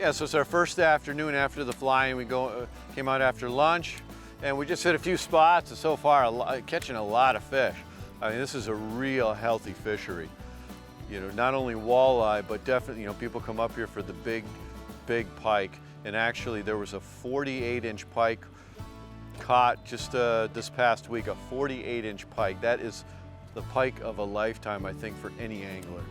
Yeah, so it's our first afternoon after the flying. We came out after lunch, and we just hit a few spots, and so far catching a lot of fish. I mean, this is a real healthy fishery. You know, not only walleye, but definitely, you know, people come up here for the big pike. And actually, there was a 48-inch pike caught just this past week, a 48-inch pike. That is the pike of a lifetime, I think, for any angler.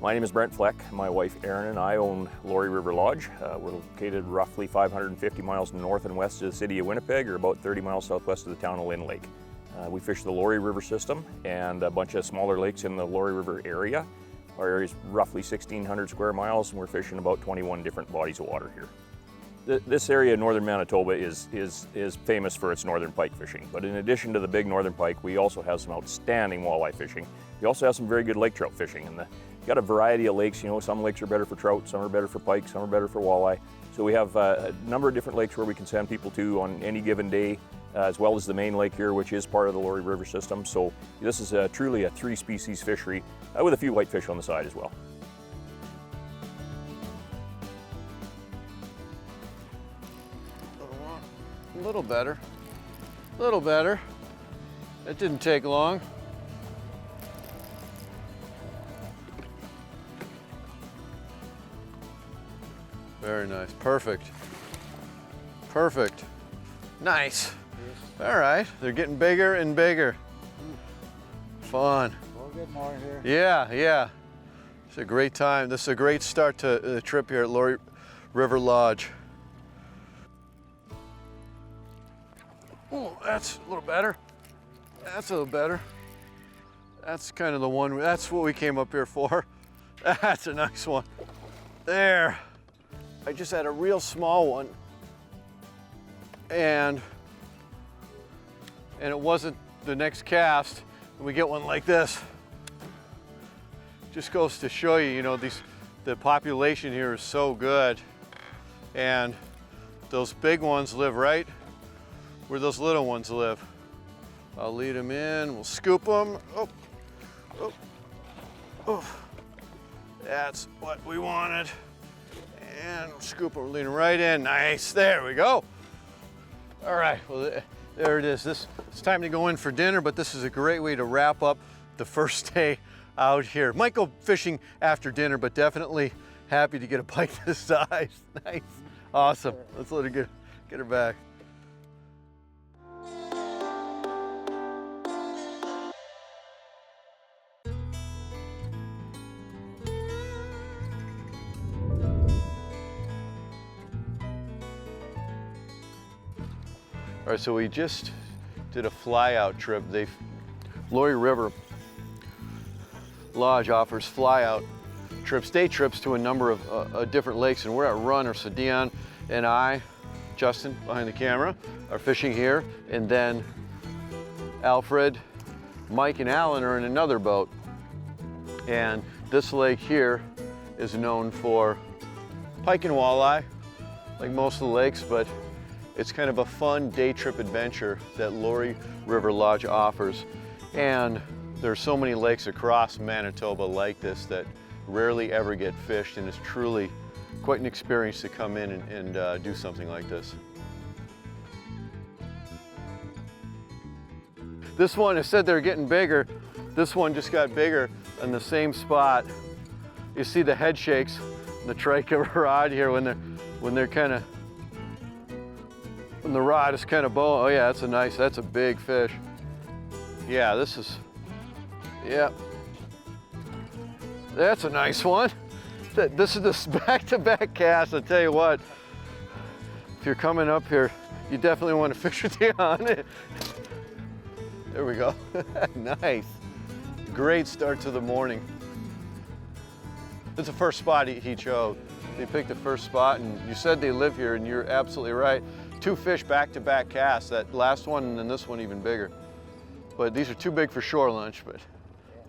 My name is Brent Fleck. My wife Erin and I own Laurie River Lodge. We're located roughly 550 miles north and west of the city of Winnipeg, or about 30 miles southwest of the town of Lynn Lake. We fish the Laurie River system and a bunch of smaller lakes in the Laurie River area. Our area is roughly 1,600 square miles, and we're fishing about 21 different bodies of water here. This area in northern Manitoba is famous for its northern pike fishing, but in addition to the big northern pike, we also have some outstanding walleye fishing. We also have some very good lake trout fishing, and got a variety of lakes. You know, some lakes are better for trout, some are better for pike, some are better for walleye. So we have a number of different lakes where we can send people to on any given day, as well as the main lake here, which is part of the Laurie River system. So this is truly a 3-species fishery with a few whitefish on the side as well. A little better, a little better. It didn't take long. Very nice, perfect, perfect, nice. All right, they're getting bigger and bigger. Fun. We'll get more here. Yeah, yeah. It's a great time. This is a great start to the trip here at Laurie River Lodge. Oh, that's a little better. That's a little better. That's kind of the one, that's what we came up here for. That's a nice one. There. I just had a real small one. And it wasn't the next cast. We get one like this. Just goes to show you, you know, the population here is so good. And those big ones live right where those little ones live. I'll lead them in, we'll scoop them. Oh, oh, oh. That's what we wanted. And scoop them, lead them right in. Nice, there we go. All right, well, there it is. It's time to go in for dinner, but this is a great way to wrap up the first day out here. Might go fishing after dinner, but definitely happy to get a pike this size. Nice, awesome. Let's let her get her back. All right, so we just did a fly-out trip. Laurie River Lodge offers fly-out trips, day trips to a number of different lakes, and we're at Runner. So Dion and I, Justin behind the camera, are fishing here, and then Alfred, Mike, and Alan are in another boat. And this lake here is known for pike and walleye, like most of the lakes, but it's kind of a fun day trip adventure that Laurie River Lodge offers. And there's so many lakes across Manitoba like this that rarely ever get fished, and it's truly quite an experience to come in and do something like this. This one, I said they're getting bigger. This one just got bigger in the same spot. You see the head shakes, the trike of a rod here when they're kind of, when the rod is kind of bow. Oh yeah, that's a big fish. Yeah, yeah. That's a nice one. This is this back-to-back cast. I'll tell you what, if you're coming up here, you definitely want to fish with Dion. There we go. Nice. Great start to the morning. It's the first spot he chose. They picked the first spot, and you said they live here, and you're absolutely right. 2 fish back-to-back casts, that last one and then this one even bigger. But these are too big for shore lunch,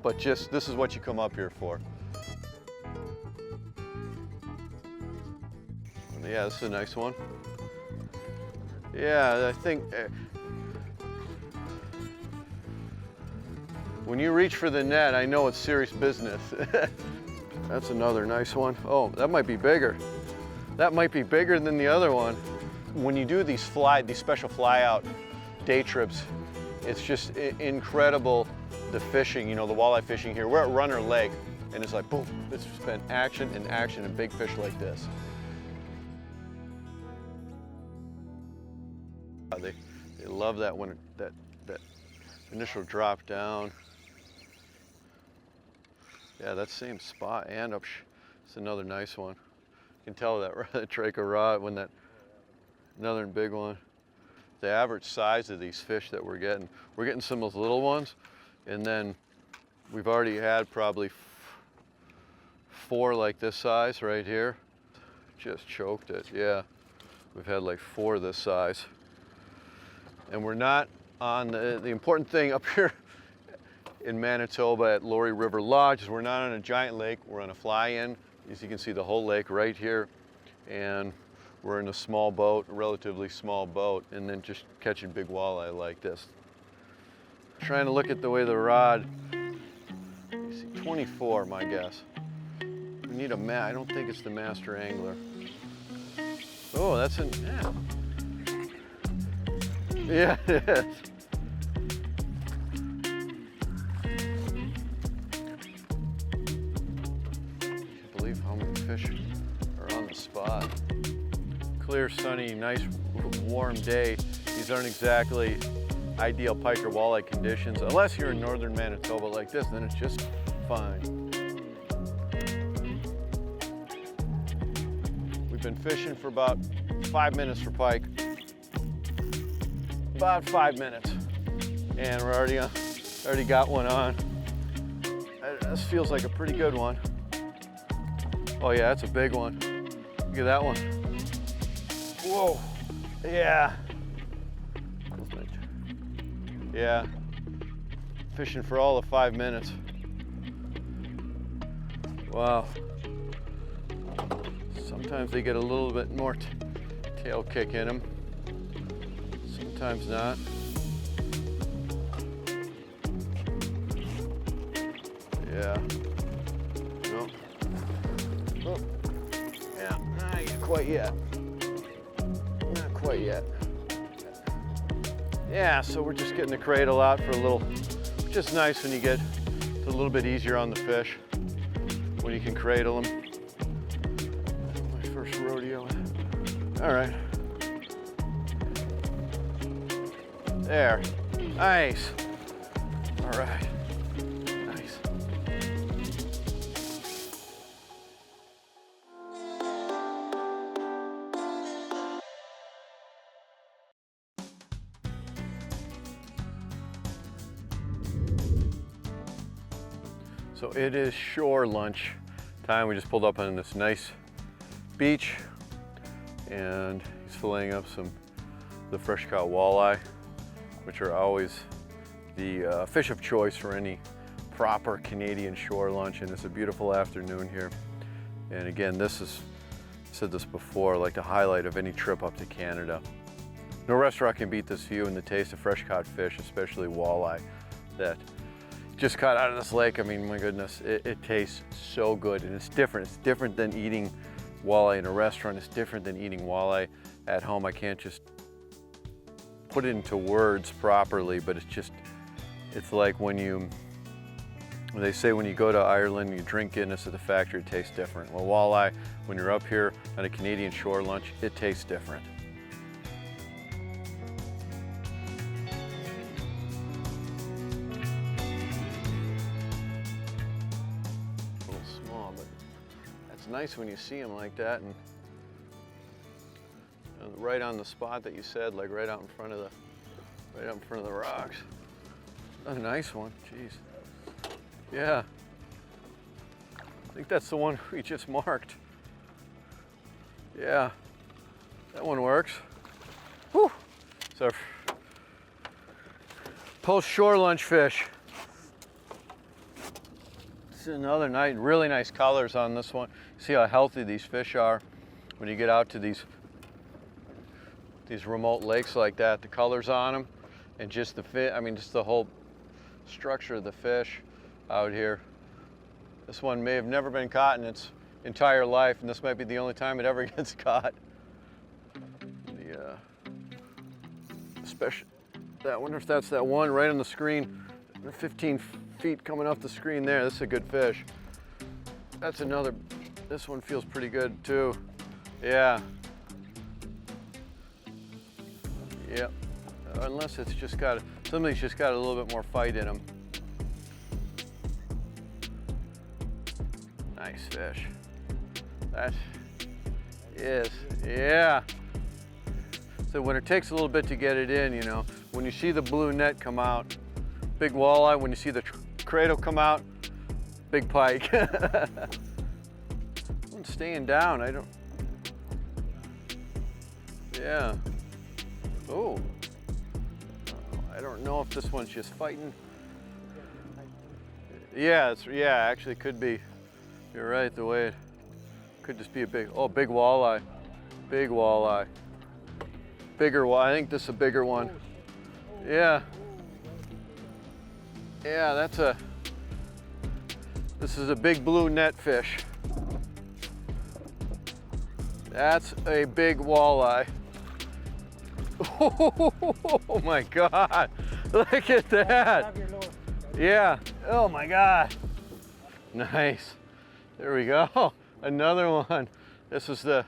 but just, this is what you come up here for. Yeah, this is a nice one. Yeah, I think when you reach for the net, I know it's serious business. That's another nice one. Oh, that might be bigger. That might be bigger than the other one. When you do these special fly out day trips, it's just incredible, the fishing, you know, the walleye fishing here. We're at Runner Lake, and it's like, boom, it's just been action and action and big fish like this. They love that when that initial drop down. Yeah, that same spot, and up, it's another nice one. You can tell that Traco rod when that, another big one. The average size of these fish that we're getting some of those little ones, and then we've already had probably 4 like this size right here. Just choked it, yeah. We've had like 4 this size. And we're not on the important thing up here in Manitoba at Laurie River Lodge is we're not on a giant lake, we're on a fly-in. As you can see the whole lake right here, and we're in a small boat, a relatively small boat, and then just catching big walleye like this. Trying to look at the way the rod, you see 24 my guess. We need a I don't think it's the master angler. Oh, that's an, yeah, it is. Can't believe how many fish are on the spot. Clear, sunny, nice, warm day. These aren't exactly ideal pike or walleye conditions. Unless you're in northern Manitoba like this, then it's just fine. We've been fishing for about 5 minutes for pike. About 5 minutes, and we're already got one on. This feels like a pretty good one. Oh yeah, that's a big one. Look at that one. Whoa, yeah. Yeah, fishing for all of 5 minutes. Wow. Sometimes they get a little bit more tail kick in them. Sometimes not. Yeah. Nope. Oh. Yeah, not quite yet. Not quite yet. Yeah, so we're just getting the cradle out for a little, which is nice when you get it's a little bit easier on the fish when you can cradle them. My first rodeo. All right. There, nice. All right, nice. So it is shore lunch time. We just pulled up on this nice beach, and he's filleting up the fresh caught walleye, which are always the fish of choice for any proper Canadian shore lunch. And it's a beautiful afternoon here. And again, this is, I said this before, like the highlight of any trip up to Canada. No restaurant can beat this view and the taste of fresh caught fish, especially walleye that just caught out of this lake. I mean, my goodness, it tastes so good, and it's different. It's different than eating walleye in a restaurant. It's different than eating walleye at home. I can't just put it into words properly, but it's like when they say when you go to Ireland, you drink Guinness at the factory, it tastes different. Well, walleye, when you're up here on a Canadian shore lunch, it tastes different. A little small, but that's nice when you see them like that, and right on the spot that you said, like right out in front of the rocks. A nice one, jeez. Yeah, I think that's the one we just marked. Yeah, that one works. Whew. So, post-shore lunch fish. This is another night, really nice colors on this one. See how healthy these fish are when you get out to these remote lakes like that. The colors on them, and just the fit. I mean, just the whole structure of the fish out here. This one may have never been caught in its entire life, and this might be the only time it ever gets caught. I wonder if that's that one right on the screen, 15 feet coming off the screen there. This is a good fish. That's another, this one feels pretty good too. Yeah. Yep. Unless it's just got, somebody's just got a little bit more fight in them. Nice fish. That is, yeah. So when it takes a little bit to get it in, you know, when you see the blue net come out, big walleye, when you see the cradle come out, big pike. I'm staying down, I don't, yeah. Oh, I don't know if this one's just fighting. Yeah, actually could be. You're right, the way it could just be a big, oh, big walleye. Big walleye. Bigger walleye, I think this is a bigger one. Yeah. Yeah, this is a big blue net fish. That's a big walleye. Oh my God, look at that. Yeah, oh my God. Nice, there we go. Another one. This is the,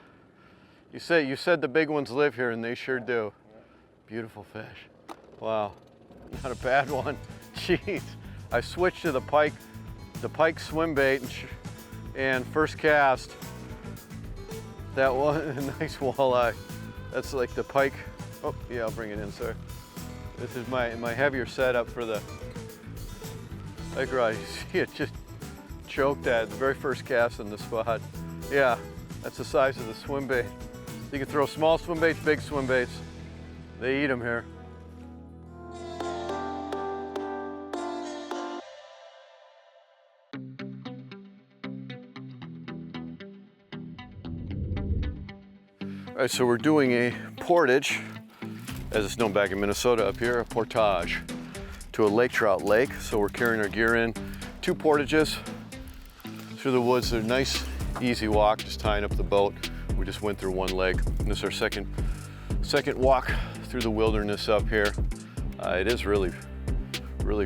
you said the big ones live here, and they sure do. Beautiful fish. Wow, not a bad one. Jeez, I switched to the pike swim bait and first cast. That one, a nice walleye. That's like the pike. Oh yeah, I'll bring it in, sir. This is my heavier setup for the pike rod. You see it just choked at the very first cast in the spot. Yeah, that's the size of the swim bait. You can throw small swim baits, big swim baits. They eat them here. All right, so we're doing a portage, as it's known back in Minnesota up here, a portage to a lake trout lake. So we're carrying our gear in, 2 portages through the woods. They're a nice, easy walk, just tying up the boat. We just went through one leg. This is our second walk through the wilderness up here. It is really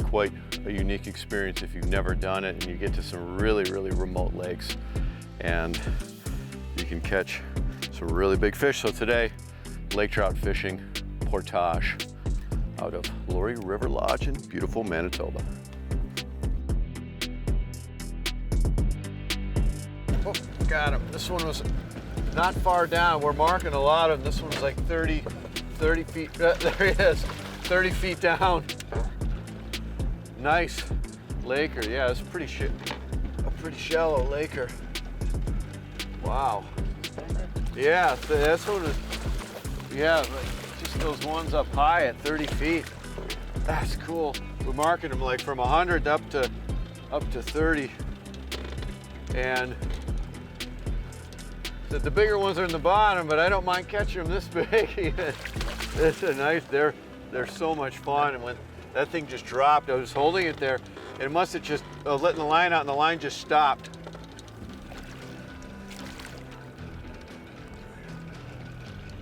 quite a unique experience if you've never done it, and you get to some really remote lakes, and you can catch some really big fish. So today, lake trout fishing, portage, out of Laurie River Lodge in beautiful Manitoba. Oh, got him. This one was not far down. We're marking a lot of them. This one's like 30 feet, there he is, 30 feet down. Nice laker. Yeah, it's a pretty shallow laker. Wow. Yeah, that's what it is. Yeah, like just those ones up high at 30 feet. That's cool. We're marking them like from 100 up to 30. And the bigger ones are in the bottom, but I don't mind catching them this big. It's a nice, they're so much fun. And when that thing just dropped, I was holding it there, and it must have just letting the line out, and the line just stopped.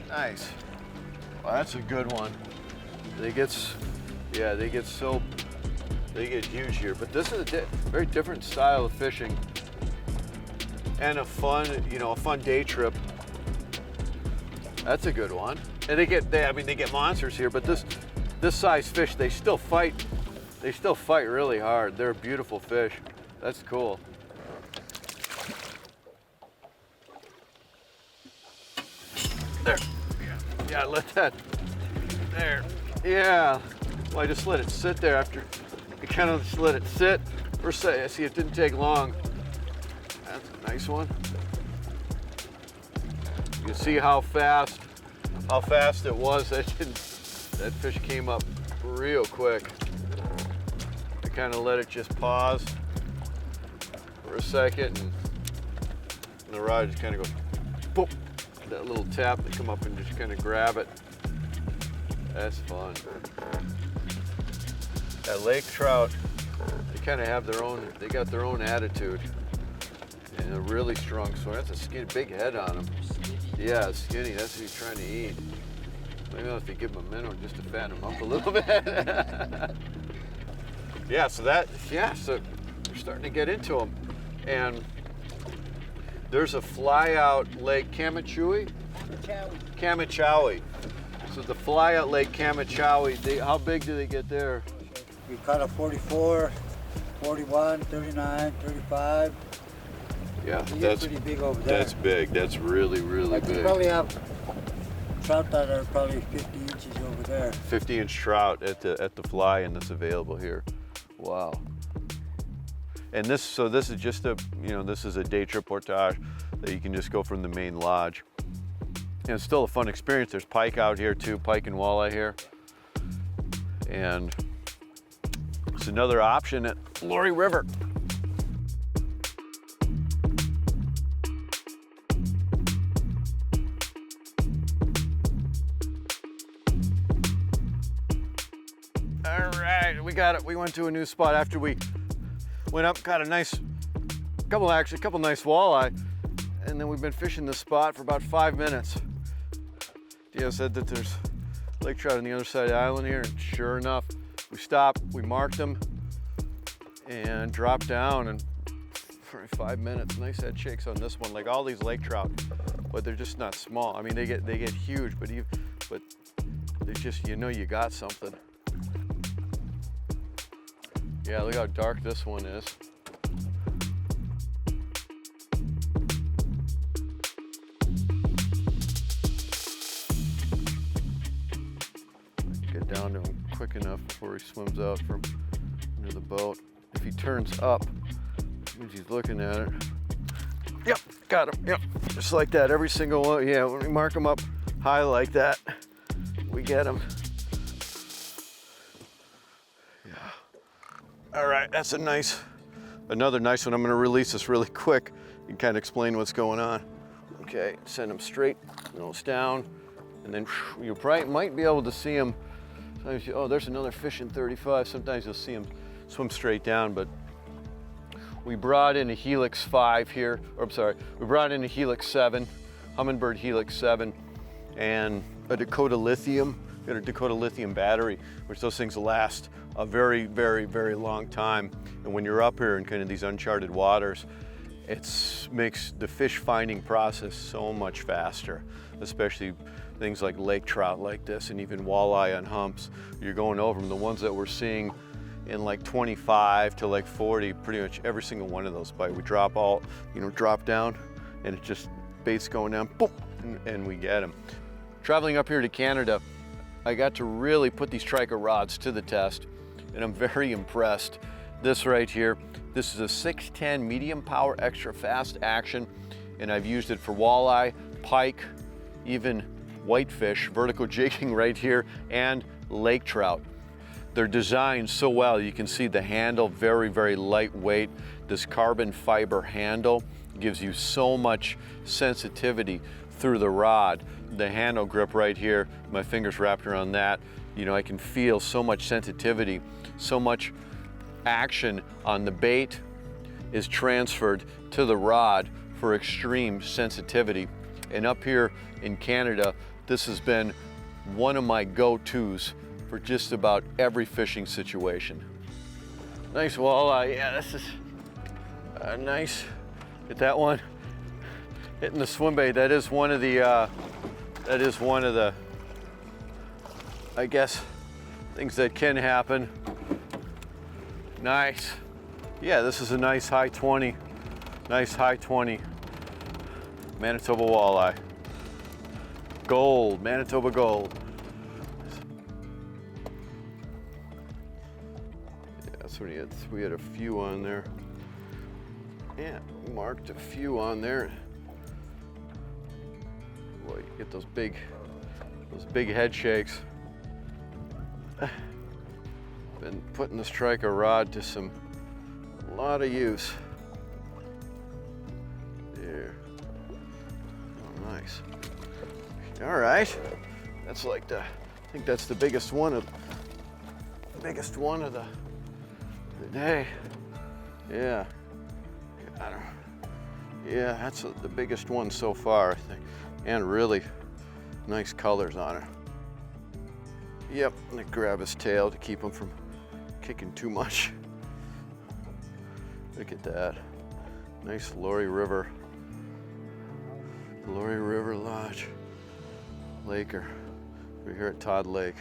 Nice. Well, that's a good one. They get huge here, but this is a very different style of fishing, and a fun day trip. That's a good one. And they get monsters here, but this size fish, they still fight really hard. They're a beautiful fish. That's cool. There. Yeah, let that, there. Yeah. Well, I just let it sit there after, I kind of just let it sit. First, I see it didn't take long. That's a nice one. You can see how fast it was. That fish came up real quick. I kind of let it just pause for a second, and the rod just kind of goes, boop. That little tap, they come up and just kind of grab it. That's fun. That lake trout, they kind of have they got their own attitude. And a really strong swim. That's a skinny, big head on him. Yeah, skinny. That's what he's trying to eat. Maybe I'll have to give him a minnow just to fatten him up a little bit. Yeah, so we're starting to get into them. And there's a fly-out lake, Kamachawi? Kamachawi. So the fly-out lake Kamachawi, how big do they get there? We caught a 44, 41, 39, 35. Yeah, They get that's pretty big over there. That's big. That's really, really Like we big. probably have trout that are probably 50 inches over there. 50-inch trout at the fly, and that's available here. Wow. And this is just this is a day trip portage that you can just go from the main lodge. And it's still a fun experience. There's pike out here too, pike and walleye here. And it's another option at Laurie River. All right, we got it. We went to a new spot after we went up, got a couple nice walleye, and then we've been fishing this spot for about 5 minutes. Dio said that there's lake trout on the other side of the island here, and sure enough, we stopped, we marked them, and dropped down, and for 5 minutes, nice head shakes on this one, like all these lake trout, but they're just not small. I mean, they get huge, but they just, you got something. Yeah, look how dark this one is. Get down to him quick enough before he swims out from under the boat. If he turns up, it means he's looking at it. Yep, got him, yep. Just like that, every single one. Yeah, when we mark them up high like that, we get them. All right, that's another nice one. I'm gonna release this really quick and kind of explain what's going on. Okay, send them straight, nose down, and then you probably might be able to see them. Sometimes oh, there's another fish in 35. Sometimes you'll see them swim straight down, but we brought in a Helix 5 here, or I'm sorry, we brought in a Helix 7, Humminbird Helix 7, and a Dakota Lithium. Got a Dakota Lithium battery, which those things last a very, very, very long time. And when you're up here in kind of these uncharted waters, it makes the fish finding process so much faster, especially things like lake trout like this, and even walleye on humps. You're going over them. The ones that we're seeing in like 25 to like 40, pretty much every single one of those bite. We drop down, and it just bait's going down, boom, and we get them. Traveling up here to Canada, I got to really put these Trica rods to the test, and I'm very impressed. This right here, this is a 610 medium power extra fast action, and I've used it for walleye, pike, even whitefish, vertical jigging right here, and lake trout. They're designed so well. You can see the handle, very, very lightweight. This carbon fiber handle gives you so much sensitivity through the rod. The handle grip right here, my fingers wrapped around that, I can feel so much sensitivity, so much action on the bait is transferred to the rod for extreme sensitivity. And up here in Canada, this has been one of my go-tos for just about every fishing situation. Nice walleye, yeah, this is nice. Get that one hitting the swim bait. That is one of the I guess, things that can happen. Nice. Yeah, this is a nice high 20. Nice high 20. Manitoba walleye. Gold, Manitoba gold. Yeah, that's what we had a few on there. Yeah, marked a few on there. Boy, you get those big head shakes. Been putting this Trica rod to a lot of use. There. Oh, nice. All right. That's like I think that's the biggest one of the day. Yeah. Yeah, that's the biggest one so far, I think. And really nice colors on her. Yep, I'm gonna grab his tail to keep him from kicking too much. Look at that. Nice Laurie River Lodge Laker. We're here at Todd Lake.